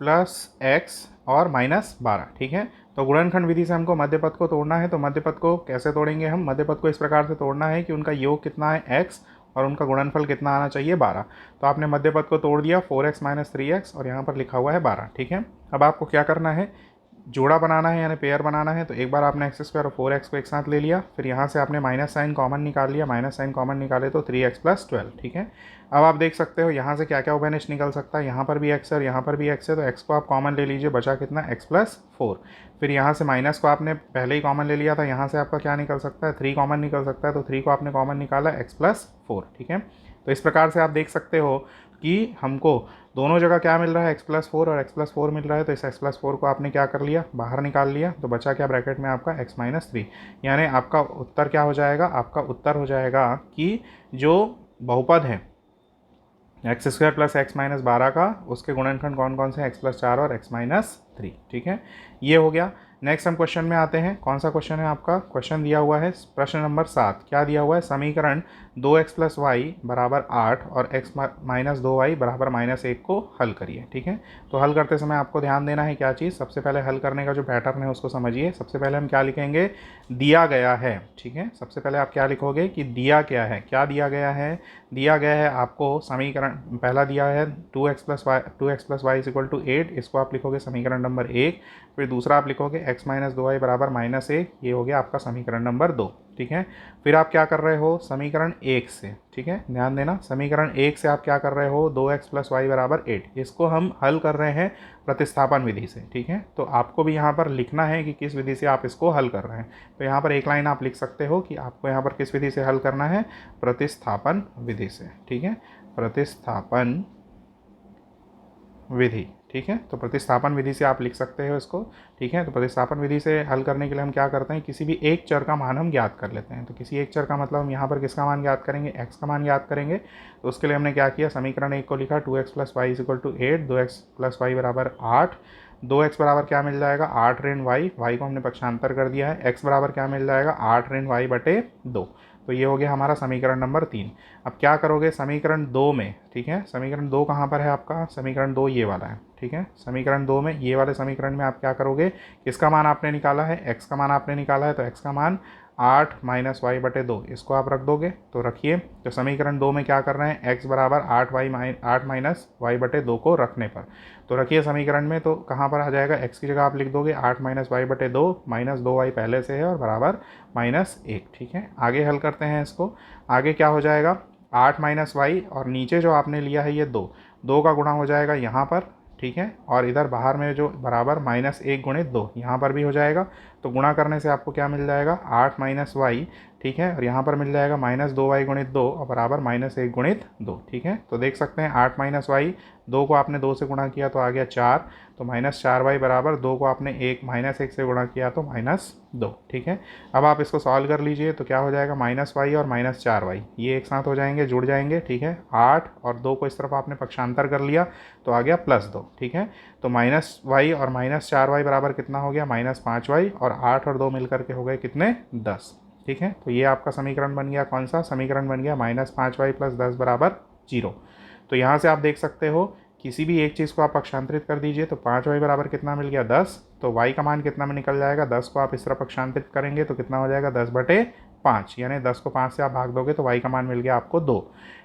+ x और -12, ठीक है। तो गुणनखंड विधि से हमको मध्य पद को तोड़ना है, तो मध्य पद को कैसे तोड़ेंगे हम, मध्य पद को इस प्रकार से तोड़ना है कि उनका योग कितना है x और उनका गुणनफल कितना आना चाहिए 12। तो आपने मध्य पद को तोड़ दिया, 4x - 3x और यहाँ पर लिखा हुआ है 12, ठीक है। अब आपको क्या करना है, जोड़ा बनाना है यानी पेयर बनाना है। तो एक बार आपने x² और 4x को एक साथ ले लिया, फिर यहाँ से आपने माइनस साइन कॉमन निकाल लिया, माइनस साइन कॉमन निकाले तो 3x + 12, ठीक है। अब आप देख सकते हो यहाँ से क्या क्या उभयनिष्ठ निकल सकता है, यहाँ पर भी x है और यहाँ पर भी x है, तो x को आप कॉमन ले लीजिए, बचा कितना x + 4। फिर यहाँ से माइनस को आपने पहले ही कॉमन ले लिया था, यहाँ से आपका क्या निकल सकता है, 3 कॉमन निकल सकता है, तो 3 को आपने कॉमन निकाला x + 4, ठीक है। तो इस प्रकार से आप देख सकते हो कि हमको दोनों जगह क्या मिल रहा है, x + 4 और x + 4 मिल रहा है। तो इस x + 4 को आपने क्या कर लिया, बाहर निकाल लिया, तो बचा क्या ब्रैकेट में आपका x - 3, यानी आपका उत्तर क्या हो जाएगा, आपका उत्तर हो जाएगा कि जो बहुपद है x² + x - 12 का, उसके गुणनखंड कौन कौन से, x + 4 और x - 3, ठीक है। ये हो गया। नेक्स्ट हम क्वेश्चन में आते हैं। कौन सा क्वेश्चन है आपका, क्वेश्चन दिया हुआ है प्रश्न नंबर 7, क्या दिया हुआ है, समीकरण 2x + y = 8 और x - 2y = -1 को हल करिए, ठीक है। तो हल करते समय आपको ध्यान देना है क्या चीज़, सबसे पहले हल करने का जो पैटर्न है उसको समझिए। सबसे पहले हम क्या लिखेंगे, दिया गया है, ठीक है। सबसे पहले आप क्या लिखोगे कि दिया क्या है, क्या दिया गया है, दिया गया है आपको समीकरण, पहला दिया है 2x + y = 8, इसको आप लिखोगे समीकरण नंबर 1। फिर दूसरा आप लिखोगे x - 2y = -1, ये हो गया आपका समीकरण नंबर 2, ठीक है। फिर आप क्या कर रहे हो, समीकरण 1 से, ठीक है, ध्यान देना, समीकरण 1 से आप क्या कर रहे हो, 2x + y = 8, इसको हम हल कर रहे हैं प्रतिस्थापन विधि से, ठीक है। तो आपको भी यहाँ पर लिखना है कि किस विधि से आप इसको हल कर रहे हैं। तो यहाँ पर एक लाइन आप लिख सकते हो कि आपको यहाँ पर किस विधि से हल करना है, प्रतिस्थापन विधि से, ठीक है, प्रतिस्थापन विधि, ठीक है। तो प्रतिस्थापन विधि से आप लिख सकते हो इसको, ठीक है। तो प्रतिस्थापन विधि से हल करने के लिए हम क्या करते हैं, किसी भी एक चर का मान हम ज्ञात कर लेते हैं। तो किसी एक चर का मतलब हम यहाँ पर किसका मान ज्ञात करेंगे, x का मान ज्ञात करेंगे। तो उसके लिए हमने क्या किया, समीकरण 1 को लिखा 2x + y = 8, 2x + y = 8, 2x बराबर क्या मिल जाएगा, 8 ऋण y को हमने पक्षांतर कर दिया है, x बराबर क्या मिल जाएगा, 8 ऋण y/2। तो ये हो गया हमारा समीकरण नंबर 3। अब क्या करोगे समीकरण 2 में, ठीक है, समीकरण 2 कहाँ पर है आपका, समीकरण 2 ये वाला है, ठीक है। समीकरण 2 में, ये वाले समीकरण में आप क्या करोगे, किसका मान आपने निकाला है, x का मान आपने निकाला है, तो x का मान 8 माइनस वाई बटे 2, इसको आप रख दोगे। तो रखिए, तो समीकरण 2 में क्या कर रहे हैं, x बराबर 8 माइनस वाई बटे 2 को रखने पर, तो रखिए समीकरण में, तो कहाँ पर आ जाएगा, x की जगह आप लिख दोगे 8 माइनस वाई बटे 2, माइनस 2y पहले से है और बराबर -1, ठीक है। आगे हल करते हैं इसको, आगे क्या हो जाएगा, 8 माइनस वाई और नीचे जो आपने लिया है ये 2 का गुणा हो जाएगा यहाँ पर, ठीक है, और इधर बाहर में जो बराबर -1 गुणित 2 यहाँ पर भी हो जाएगा। तो गुणा करने से आपको क्या मिल जाएगा, 8 माइनस वाई, ठीक है, और यहाँ पर मिल जाएगा -2y गुणित 2 और बराबर -1 गुणित 2, ठीक है। तो देख सकते हैं 8 माइनस वाई, 2 को आपने 2 से गुणा किया तो आ गया 4, तो -4y बराबर 2 को आपने -1 से गुणा किया तो -2, ठीक है। अब आप इसको सॉल्व कर लीजिए, तो क्या हो जाएगा, -y और -4y ये एक साथ हो जाएंगे, जुड़ जाएंगे, ठीक है। 8 और 2 को इस तरफ आपने पक्षांतर कर लिया तो आ गया +2, ठीक है। तो -y और -4y बराबर कितना हो गया, -5y, और 8 और 2 मिलकर के हो गए कितने, 10, ठीक है। तो ये आपका समीकरण बन गया, कौन सा समीकरण बन गया, -5y + 10 बराबर 0। तो यहाँ से आप देख सकते हो, किसी भी एक चीज़ को आप पक्षांतरित कर दीजिए, तो 5y बराबर कितना मिल गया, 10। तो y का मान कितना में निकल जाएगा, 10 को आप इस तरह पक्षांतरित करेंगे तो कितना हो जाएगा, 10/5, यानी 10 को 5 से आप भाग दोगे तो y का मान मिल गया आपको 2।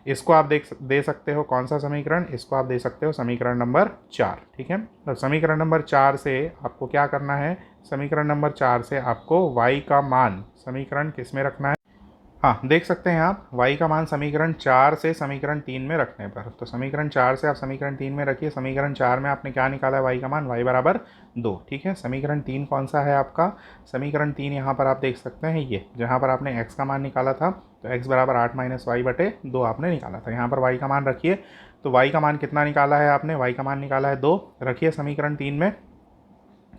इसको आप दे सकते हो कौन सा समीकरण, इसको आप दे सकते हो समीकरण नंबर 4, ठीक है। तो समीकरण नंबर 4 से आपको क्या करना है, समीकरण नंबर 4 से आपको y का मान समीकरण किस में रखना है, हाँ देख सकते हैं आप, y का मान समीकरण 4 से समीकरण 3 में रखने पर, तो समीकरण 4 से आप समीकरण 3 में रखिए। समीकरण 4 में आपने क्या निकाला है, y का मान, y बराबर 2, ठीक है। समीकरण 3 कौन सा है आपका, समीकरण 3 यहाँ पर आप देख सकते हैं, ये जहाँ पर आपने x का मान निकाला था, तो x बराबर 8 माइनस वाई बटे 2 आपने निकाला था। यहाँ पर y का मान रखिए, तो y का मान कितना निकाला है आपने, y का मान निकाला है 2, रखिए समीकरण 3 में।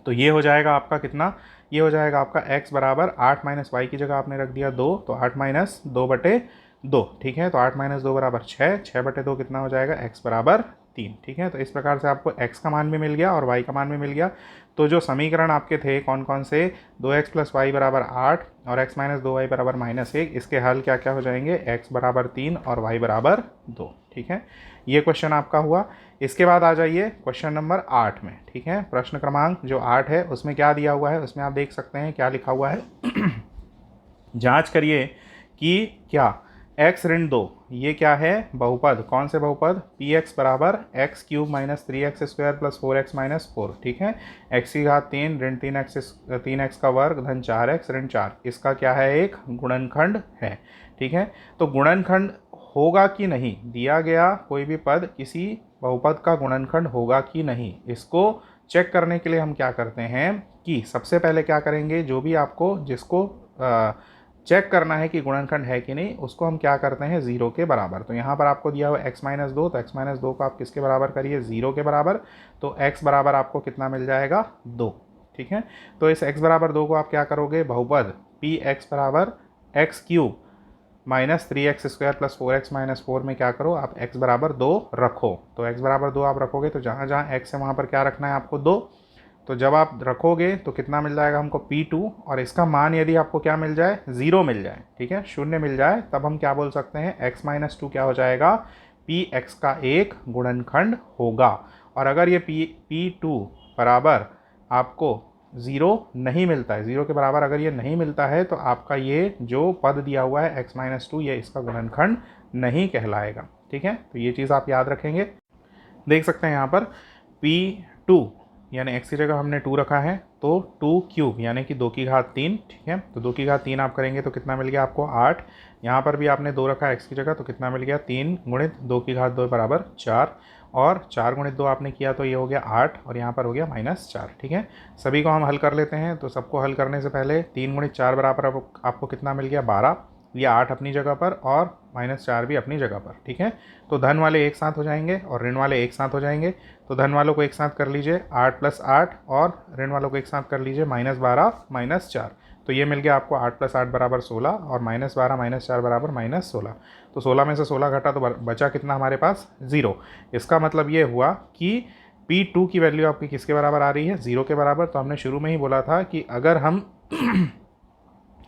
तो ये हो जाएगा आपका कितना, ये हो जाएगा आपका x बराबर 8 माइनस वाई की जगह आपने रख दिया 2, तो 8 माइनस 2 बटे 2, ठीक है। तो 8 माइनस 2 बराबर 6 बटे 2 कितना हो जाएगा, x बराबर 3, ठीक है। तो इस प्रकार से आपको x का मान भी मिल गया और y का मान भी मिल गया। तो जो समीकरण आपके थे कौन कौन से, 2x + y बराबर 8 और x माइनस 2y बराबर -1, इसके हल क्या क्या हो जाएंगे, x बराबर 3 और y बराबर 2, ठीक है। ये क्वेश्चन आपका हुआ। इसके बाद आ जाइए क्वेश्चन नंबर 8 में, ठीक है। प्रश्न क्रमांक जो 8 है उसमें क्या दिया हुआ है, उसमें आप देख सकते हैं क्या लिखा हुआ है जांच करिए कि क्या x ऋण 2 ये क्या है, बहुपद, कौन से बहुपद, px बराबर x³ - 3x² + 4x - 4, ठीक है। x की घात 3 ऋण 3x का वर्ग धन 4x ऋण 4, इसका क्या है, एक गुणनखंड है, ठीक है। तो गुणनखंड होगा कि नहीं, दिया गया कोई भी पद किसी बहुपद का गुणनखंड होगा कि नहीं, इसको चेक करने के लिए हम क्या करते हैं कि सबसे पहले क्या करेंगे, जो भी आपको जिसको चेक करना है कि गुणनखंड है कि नहीं, उसको हम क्या करते हैं, 0 के बराबर। तो यहाँ पर आपको दिया हुआ x - 2, तो x - 2 को आप किसके बराबर करिए, 0 के बराबर। तो x बराबर आपको कितना मिल जाएगा, 2, ठीक है। तो इस x बराबर 2 को आप क्या करोगे, बहुपद px बराबर x³ - 3x² + 4x - 4 में क्या करो, आप x बराबर 2 रखो। तो x बराबर 2 आप रखोगे तो जहाँ जहाँ x है वहाँ पर क्या रखना है आपको, 2। तो जब आप रखोगे तो कितना मिल जाएगा हमको, P2, और इसका मान यदि आपको क्या मिल जाए, 0 मिल जाए, ठीक है, 0 मिल जाए, तब हम क्या बोल सकते हैं, x - 2 क्या हो जाएगा, Px का एक गुणनखंड होगा। और अगर ये P2 बराबर आपको 0 नहीं मिलता है, 0 के बराबर अगर ये नहीं मिलता है, तो आपका ये जो पद दिया हुआ है x - 2 ये इसका गुणनखंड नहीं कहलाएगा, ठीक है। तो ये चीज़ आप याद रखेंगे। देख सकते हैं यहाँ पर P2 यानी x की जगह हमने 2 रखा है, तो 2³ यानी कि 2 की घात 3, ठीक है। तो 2 की घात 3 आप करेंगे तो कितना मिल गया आपको, 8। यहाँ पर भी आपने 2 रखा है x की जगह, तो कितना मिल गया, 3 गुणित 2 की घात 2 बराबर 4, और 4 गुणित 2 आपने किया तो ये हो गया 8, और यहाँ पर हो गया -4, ठीक है। सभी को हम हल कर लेते हैं। तो सबको हल करने से पहले 3 गुणित 4 बराबर आपको कितना मिल गया, 12, ये 8 अपनी जगह पर और -4 भी अपनी जगह पर, ठीक है। तो धन वाले एक साथ हो जाएंगे और ऋण वाले एक साथ हो जाएंगे। तो धन वालों को एक साथ कर लीजिए 8 + 8, और ऋण वालों को एक साथ कर लीजिए -12 -4। तो ये मिल गया आपको 8 + 8 बराबर 16, और -12 - 4 बराबर -16। तो 16 में से 16 घटा तो बचा कितना हमारे पास, 0। इसका मतलब ये हुआ कि P2 की वैल्यू आपकी किसके बराबर आ रही है, 0 के बराबर। तो हमने शुरू में ही बोला था कि अगर हम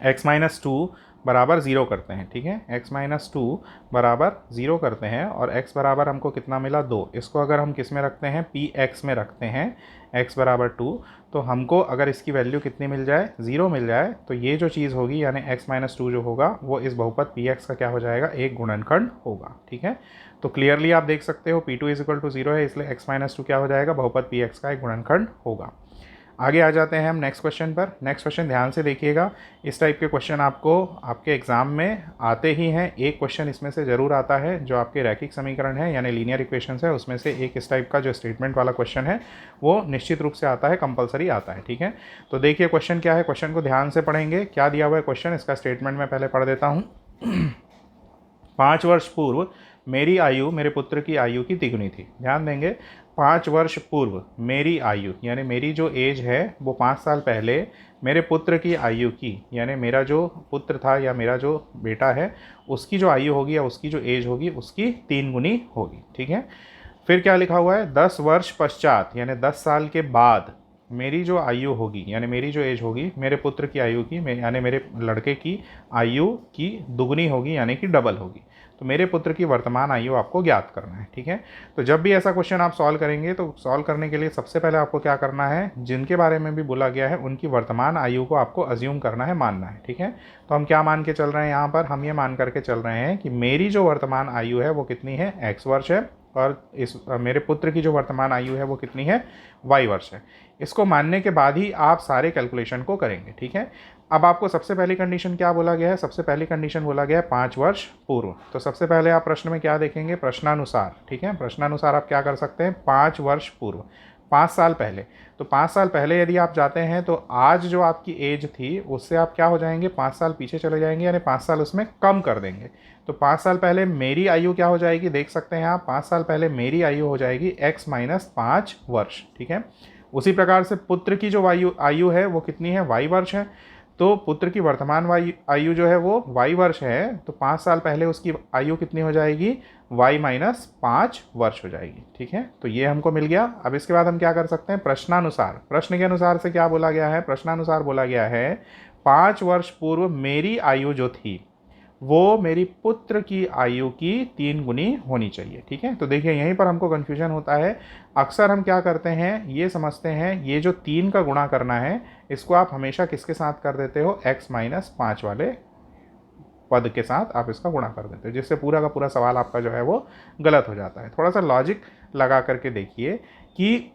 x - 2 बराबर 0 करते हैं, ठीक है। x माइनस 2 बराबर 0 करते हैं और x बराबर हमको कितना मिला 2। इसको अगर हम किस में रखते हैं, px में रखते हैं, x बराबर 2, तो हमको अगर इसकी वैल्यू कितनी मिल जाए, 0 मिल जाए, तो ये जो चीज़ होगी यानी x माइनस 2 जो होगा वो इस बहुपद px का क्या हो जाएगा, एक गुणनखंड होगा, ठीक है। तो क्लियरली आप देख सकते हो p2 इक्वल टू 0 है, इसलिए x माइनस 2 क्या हो जाएगा, बहुपद px का एक गुणनखंड होगा। आगे आ जाते हैं हम नेक्स्ट क्वेश्चन पर। नेक्स्ट क्वेश्चन ध्यान से देखिएगा, इस टाइप के क्वेश्चन आपको आपके एग्जाम में आते ही हैं। एक क्वेश्चन इसमें से ज़रूर आता है जो आपके रैखिक समीकरण है यानी लीनियर इक्वेशंस है, उसमें से एक इस टाइप का जो स्टेटमेंट वाला क्वेश्चन है वो निश्चित रूप से आता है, कंपलसरी आता है, ठीक है। तो देखिए क्वेश्चन क्या है, क्वेश्चन को ध्यान से पढ़ेंगे। क्या दिया हुआ है क्वेश्चन, इसका स्टेटमेंट मैं पहले पढ़ देता हूँ। 5 वर्ष पूर्व मेरी आयु मेरे पुत्र की आयु की तिगुनी थी। ध्यान देंगे, 5 वर्ष पूर्व मेरी आयु यानी मेरी जो एज है वो 5 साल पहले मेरे पुत्र की आयु की, यानी मेरा जो पुत्र था या मेरा जो बेटा है उसकी जो आयु होगी या उसकी जो एज होगी उसकी 3 गुनी होगी, ठीक है। फिर क्या लिखा हुआ है, 10 वर्ष पश्चात यानी 10 साल के बाद मेरी जो आयु होगी यानी मेरी जो एज होगी मेरे पुत्र की आयु की यानी मेरे लड़के की आयु की दुगनी होगी यानी कि डबल होगी। तो मेरे पुत्र की वर्तमान आयु आपको ज्ञात करना है, ठीक है। तो जब भी ऐसा क्वेश्चन आप सॉल्व करेंगे तो सॉल्व करने के लिए सबसे पहले आपको क्या करना है, जिनके बारे में भी बोला गया है उनकी वर्तमान आयु को आपको अज्यूम करना है, मानना है, ठीक है। तो हम क्या मान के चल रहे हैं यहाँ पर, हम ये मान करके चल रहे हैं कि मेरी जो वर्तमान आयु है वो कितनी है, x वर्ष है, और इस मेरे पुत्र की जो वर्तमान आयु है वो कितनी है, y वर्ष है। इसको मानने के बाद ही आप सारे कैलकुलेशन को करेंगे, ठीक है। अब आपको सबसे पहली कंडीशन क्या बोला गया है, सबसे पहली कंडीशन बोला गया है 5 वर्ष पूर्व। तो सबसे पहले आप प्रश्न में क्या देखेंगे, प्रश्नानुसार, ठीक है। प्रश्नानुसार आप क्या कर सकते हैं, 5 वर्ष पूर्व, 5 साल पहले। तो 5 साल पहले यदि आप जाते हैं तो आज जो आपकी एज थी उससे आप क्या हो जाएंगे, 5 साल पीछे चले जाएंगे यानी 5 साल उसमें कम कर देंगे। तो 5 साल पहले मेरी आयु क्या हो जाएगी, देख सकते हैं आप, 5 साल पहले मेरी आयु हो जाएगी x माइनस 5 वर्ष, ठीक है। उसी प्रकार से पुत्र की जो आयु है वो कितनी है, y वर्ष है। तो पुत्र की वर्तमान आयु जो है वो y वर्ष है, तो 5 साल पहले उसकी आयु कितनी हो जाएगी, y माइनस 5 वर्ष हो जाएगी, ठीक है। तो ये हमको मिल गया। अब इसके बाद हम क्या कर सकते हैं, प्रश्नानुसार, प्रश्न के अनुसार से क्या बोला गया है, प्रश्नानुसार बोला गया है 5 वर्ष पूर्व मेरी आयु जो थी वो मेरी पुत्र की आयु की 3 गुनी होनी चाहिए, ठीक है। तो देखिए यहीं पर हमको कन्फ्यूजन होता है। अक्सर हम क्या करते हैं, ये समझते हैं ये जो 3 का गुणा करना है इसको आप हमेशा किसके साथ कर देते हो, x माइनस 5 वाले पद के साथ आप इसका गुणा कर देते हो, जिससे पूरा का पूरा सवाल आपका जो है वो गलत हो जाता है। थोड़ा सा लॉजिक लगा करके देखिए कि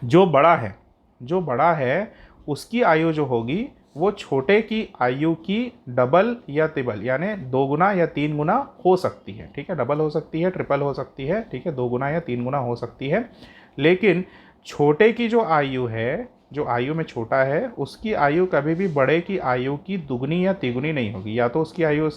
जो बड़ा है उसकी आयु जो होगी वो छोटे की आयु की डबल या तिबल यानी 2 गुना या 3 गुना हो सकती है, ठीक है। डबल हो सकती है, ट्रिपल हो सकती है, ठीक है, 2 गुना या 3 गुना हो सकती है। लेकिन छोटे की जो आयु है, जो आयु में छोटा है, उसकी आयु कभी भी बड़े की आयु की दुगनी या तिगुनी नहीं होगी, या तो उसकी आयु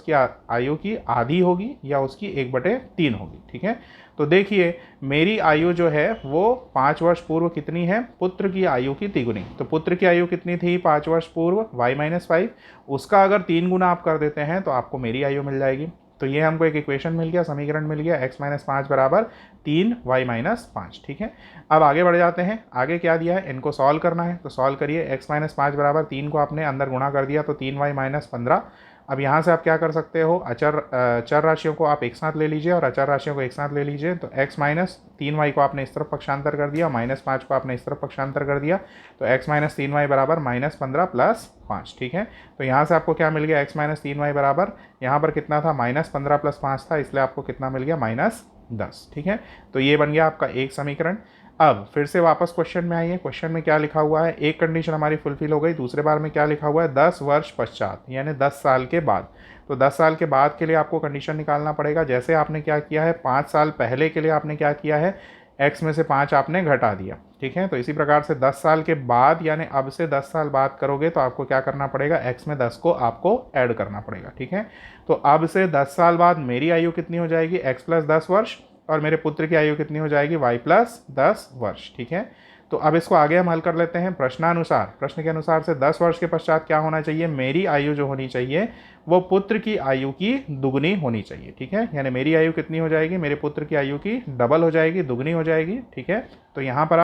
आयु की आधी होगी या उसकी 1/3 होगी, ठीक है। तो देखिए मेरी आयु जो है वो 5 वर्ष पूर्व कितनी है, पुत्र की आयु की तिगुनी। तो पुत्र की आयु कितनी थी 5 वर्ष पूर्व, y माइनस 5, उसका अगर 3 गुना आप कर देते हैं तो आपको मेरी आयु मिल जाएगी। तो ये हमको एक इक्वेशन मिल गया, समीकरण मिल गया, x माइनस 5 बराबर 3 y माइनस 5, ठीक है। अब आगे बढ़ जाते हैं, आगे क्या दिया है, इनको सॉल्व करना है। तो सॉल्व करिए, x माइनस 5 बराबर 3 को आपने अंदर गुणा कर दिया तो 3y माइनस 15। अब यहाँ से आप क्या कर सकते हो, चर राशियों को आप एक साथ ले लीजिए और अचर राशियों को एक साथ ले लीजिए। तो x माइनस 3y को आपने इस तरफ पक्षांतर कर दिया, माइनस 5 को आपने इस तरफ पक्षांतर कर दिया, तो x माइनस 3y बराबर माइनस 15 प्लस 5, ठीक है। तो यहाँ से आपको क्या मिल गया, x माइनस 3y बराबर, यहाँ पर कितना था, माइनस 15 प्लस 5 था, इसलिए आपको कितना मिल गया, माइनस 10, ठीक है। तो ये बन गया आपका एक समीकरण। अब फिर से वापस क्वेश्चन में आइए, क्वेश्चन में क्या लिखा हुआ है, एक कंडीशन हमारी फुलफिल हो गई, दूसरे बार में क्या लिखा हुआ है, 10 वर्ष पश्चात यानी 10 साल के बाद। तो 10 साल के बाद के लिए आपको कंडीशन निकालना पड़ेगा। जैसे आपने क्या किया है, 5 साल पहले के लिए आपने क्या किया है, x में से 5 आपने घटा दिया, ठीक है। तो इसी प्रकार से 10 साल के बाद यानी अब से 10 साल बाद करोगे तो आपको क्या करना पड़ेगा, x में 10 को आपको ऐड करना पड़ेगा, ठीक है। तो अब से 10 साल बाद मेरी आयु कितनी हो जाएगी, x प्लस 10 वर्ष, और मेरे पुत्र की आयु कितनी हो जाएगी, y प्लस 10 वर्ष, ठीक है। तो अब इसको आगे हम हल कर लेते हैं प्रश्नानुसार। प्रश्न के अनुसार से 10 वर्ष के पश्चात क्या होना चाहिए, मेरी आयु जो होनी चाहिए वो पुत्र की आयु की दुगनी होनी चाहिए, ठीक है। यानी मेरी आयु कितनी हो जाएगी, मेरे पुत्र की आयु की डबल हो जाएगी, दुगनी हो जाएगी, ठीक है। तो यहाँ पर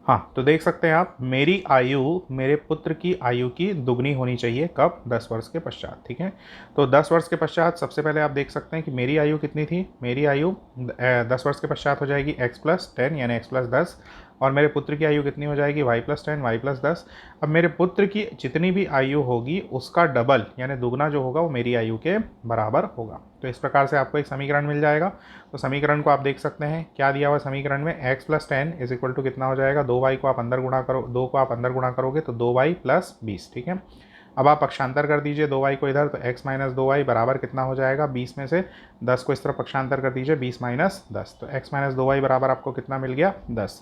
हाँ, तो देख सकते हैं आप, मेरी आयु मेरे पुत्र की आयु की दुगनी होनी चाहिए, कब? 10 वर्ष के पश्चात। ठीक है, तो 10 वर्ष के पश्चात सबसे पहले आप देख सकते हैं कि मेरी आयु कितनी थी। मेरी आयु 10 वर्ष के पश्चात हो जाएगी x+10 यानी x+10, और मेरे पुत्र की आयु कितनी हो जाएगी y+10 y+10। अब मेरे पुत्र की जितनी भी आयु होगी उसका डबल यानी दुगना जो होगा वो मेरी आयु के बराबर होगा। तो इस प्रकार से आपको एक समीकरण मिल जाएगा। तो समीकरण को आप देख सकते हैं, क्या दिया हुआ समीकरण में, x+10 इज इक्वल टू कितना हो जाएगा, 2y को आप अंदर गुणा करो, 2 को आप अंदर गुणा करोगे तो 2y+20। ठीक है, अब आप पक्षांतर कर दीजिए 2y को इधर, तो x माइनस 2y बराबर कितना हो जाएगा, 20 में से 10 को इस तरफ पक्षांतर कर दीजिए, 20 माइनस 10, तो x माइनस 2y बराबर आपको कितना मिल गया, 10।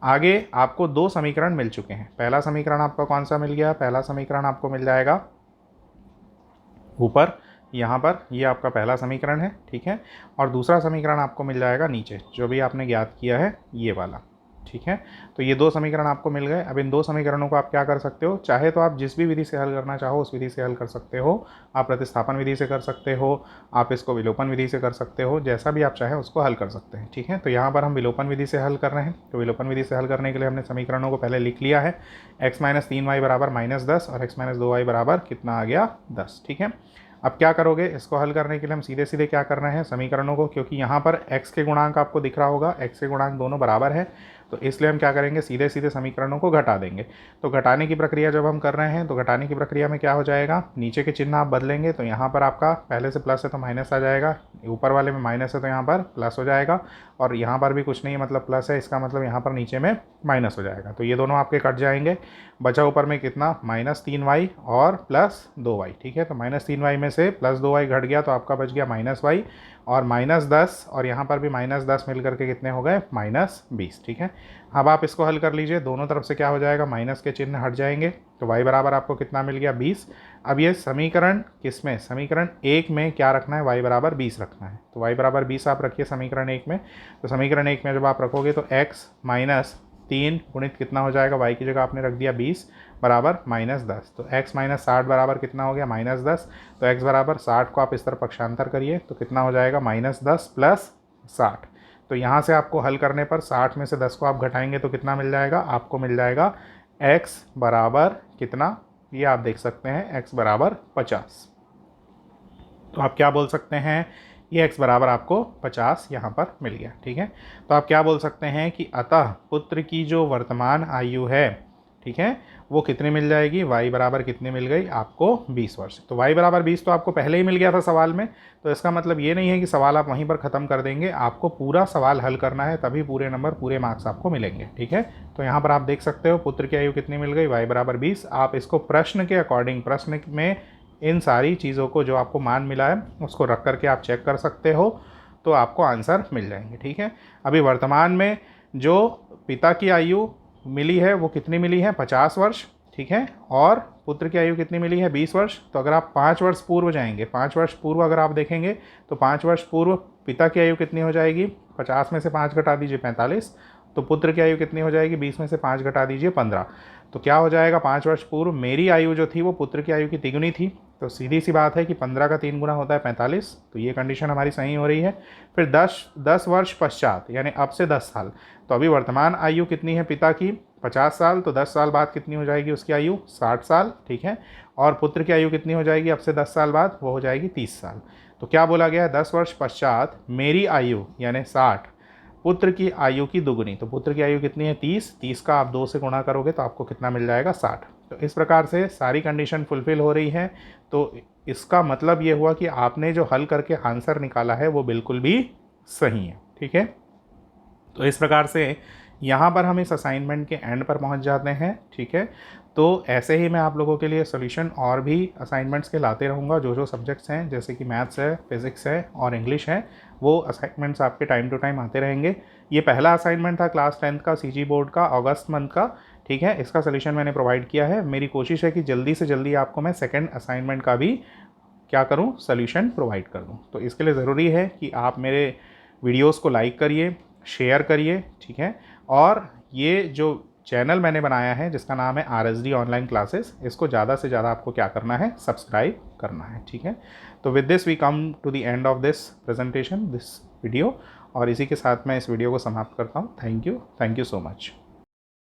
आगे आपको दो समीकरण मिल चुके हैं। पहला समीकरण आपका कौन सा मिल गया, पहला समीकरण आपको मिल जाएगा ऊपर यहाँ पर, ये आपका पहला समीकरण है। ठीक है, और दूसरा समीकरण आपको मिल जाएगा नीचे, जो भी आपने ज्ञात किया है ये वाला। ठीक है, तो ये दो समीकरण आपको मिल गए। अब इन दो समीकरणों को आप क्या कर सकते हो, चाहे तो आप जिस भी विधि से हल करना चाहो उस विधि से हल कर सकते हो। आप प्रतिस्थापन विधि से कर सकते हो, आप इसको विलोपन विधि से कर सकते हो, जैसा भी आप चाहें उसको हल कर सकते हैं। ठीक है, तो यहाँ पर हम विलोपन विधि से हल कर रहे हैं। तो विलोपन विधि से हल करने के लिए हमने समीकरणों को पहले लिख लिया है, x-3y बराबर -10 और x-2y बराबर कितना आ गया, 10। ठीक है, अब क्या करोगे, इसको हल करने के लिए हम सीधे सीधे क्या कर रहे हैं, समीकरणों को, क्योंकि यहाँ पर x के गुणांक आपको दिख रहा होगा, x के गुणांक दोनों बराबर है, तो इसलिए हम क्या करेंगे, सीधे सीधे समीकरणों को घटा देंगे। तो घटाने की प्रक्रिया जब हम कर रहे हैं तो घटाने की प्रक्रिया में क्या हो जाएगा, नीचे के चिन्ह आप बदलेंगे, तो यहाँ पर आपका पहले से प्लस है तो माइनस आ जाएगा, ऊपर वाले में माइनस है तो यहाँ पर प्लस हो जाएगा, और यहाँ पर भी कुछ नहीं मतलब प्लस है, इसका मतलब यहाँ पर नीचे में माइनस हो जाएगा। तो ये दोनों आपके कट जाएंगे, बचा ऊपर में कितना, -3y और +2y। ठीक है, तो -3y में से +2y घट गया तो आपका बच गया -y, और -10 और यहाँ पर भी -10 मिल करके कितने हो गए, -20। ठीक है, अब आप इसको हल कर लीजिए, दोनों तरफ से क्या हो जाएगा, माइनस के चिन्ह हट जाएंगे, तो y बराबर आपको कितना मिल गया, 20। अब ये समीकरण किस में, समीकरण 1 में क्या रखना है, y बराबर 20 रखना है, तो y बराबर 20 आप रखिए समीकरण 1 में। तो समीकरण 1 में जब आप रखोगे तो x - 3 गुणित कितना हो जाएगा, y की जगह आपने रख दिया 20 बराबर -10, तो x - 60 बराबर कितना हो गया, -10। तो x बराबर 60 को आप इस तरफ पक्षांतर करिए तो कितना हो जाएगा, -10 + 60। तो यहाँ से आपको हल करने पर 60 में से 10 को आप घटाएंगे तो कितना मिल जाएगा, आपको मिल जाएगा x बराबर कितना, ये आप देख सकते हैं, x बराबर 50। तो आप क्या बोल सकते हैं, ये x बराबर आपको 50 यहाँ पर मिल गया। ठीक है, तो आप क्या बोल सकते हैं कि अतः पुत्र की जो वर्तमान आयु है, ठीक है, वो कितनी मिल जाएगी, y बराबर कितनी मिल गई आपको, 20 वर्ष। तो y बराबर 20 तो आपको पहले ही मिल गया था सवाल में, तो इसका मतलब ये नहीं है कि सवाल आप वहीं पर ख़त्म कर देंगे, आपको पूरा सवाल हल करना है, तभी पूरे नंबर पूरे मार्क्स आपको मिलेंगे। ठीक है, तो यहाँ पर आप देख सकते हो पुत्र की आयु कितनी मिल गई, y बराबर 20। आप इसको प्रश्न के अकॉर्डिंग, प्रश्न में इन सारी चीज़ों को जो आपको मान मिला है उसको रख करके आप चेक कर सकते हो, तो आपको आंसर मिल जाएंगे। ठीक है, अभी वर्तमान में जो पिता की आयु मिली है वो कितनी मिली है, 50 वर्ष। ठीक है, और पुत्र की आयु कितनी मिली है, 20 वर्ष। तो अगर आप 5 वर्ष पूर्व जाएंगे, 5 वर्ष पूर्व अगर आप देखेंगे तो 5 वर्ष पूर्व पिता की आयु कितनी हो जाएगी, 50 में से 5 घटा दीजिए 45, तो पुत्र की आयु कितनी हो जाएगी, 20 में से 5 घटा दीजिए 15। तो क्या हो जाएगा, 5 वर्ष पूर्व मेरी आयु जो थी वो पुत्र की आयु की तिगुनी थी, तो सीधी सी बात है कि 15 का 3 गुना होता है 45, तो ये कंडीशन हमारी सही हो रही है। फिर 10 वर्ष पश्चात यानी अब से 10 साल, तो अभी वर्तमान आयु कितनी है पिता की, 50 साल, तो 10 साल बाद कितनी हो जाएगी उसकी आयु, 60 साल। ठीक है, और पुत्र की आयु कितनी हो जाएगी अब से 10 साल बाद, वो हो जाएगी 30 साल। तो क्या बोला गया है, 10 वर्ष पश्चात मेरी आयु यानी 60, पुत्र की आयु की दुगुनी, तो पुत्र की आयु कितनी है, 30 का आप 2 से गुणा करोगे तो आपको कितना मिल जाएगा, 60। तो इस प्रकार से सारी कंडीशन फुलफिल हो रही है, तो इसका मतलब ये हुआ कि आपने जो हल करके आंसर निकाला है वो बिल्कुल भी सही है। ठीक है, तो इस प्रकार से यहाँ पर हम इस असाइनमेंट के एंड पर पहुँच जाते हैं। ठीक है, तो ऐसे ही मैं आप लोगों के लिए सॉल्यूशन और भी असाइनमेंट्स के लाते रहूँगा, जो सब्जेक्ट्स हैं जैसे कि मैथ्स है, फिज़िक्स है और इंग्लिश है, वो असाइनमेंट्स आपके टाइम टू टाइम आते रहेंगे। ये पहला असाइनमेंट था क्लास 10th का CG बोर्ड का अगस्त मंथ का। ठीक है, इसका सॉल्यूशन मैंने प्रोवाइड किया है। मेरी कोशिश है कि जल्दी से जल्दी आपको मैं सेकेंड असाइनमेंट का भी क्या करूँ, सॉल्यूशन प्रोवाइड कर दूँ। तो इसके लिए ज़रूरी है कि आप मेरे वीडियोज़ को लाइक करिए, शेयर करिए। ठीक है, और ये जो चैनल मैंने बनाया है जिसका नाम है RSD ऑनलाइन क्लासेस, इसको ज़्यादा से ज़्यादा आपको क्या करना है, सब्सक्राइब करना है। ठीक है, तो with this we come to the end of this presentation, this video, और इसी के साथ मैं इस वीडियो को समाप्त करता हूँ। Thank you so much.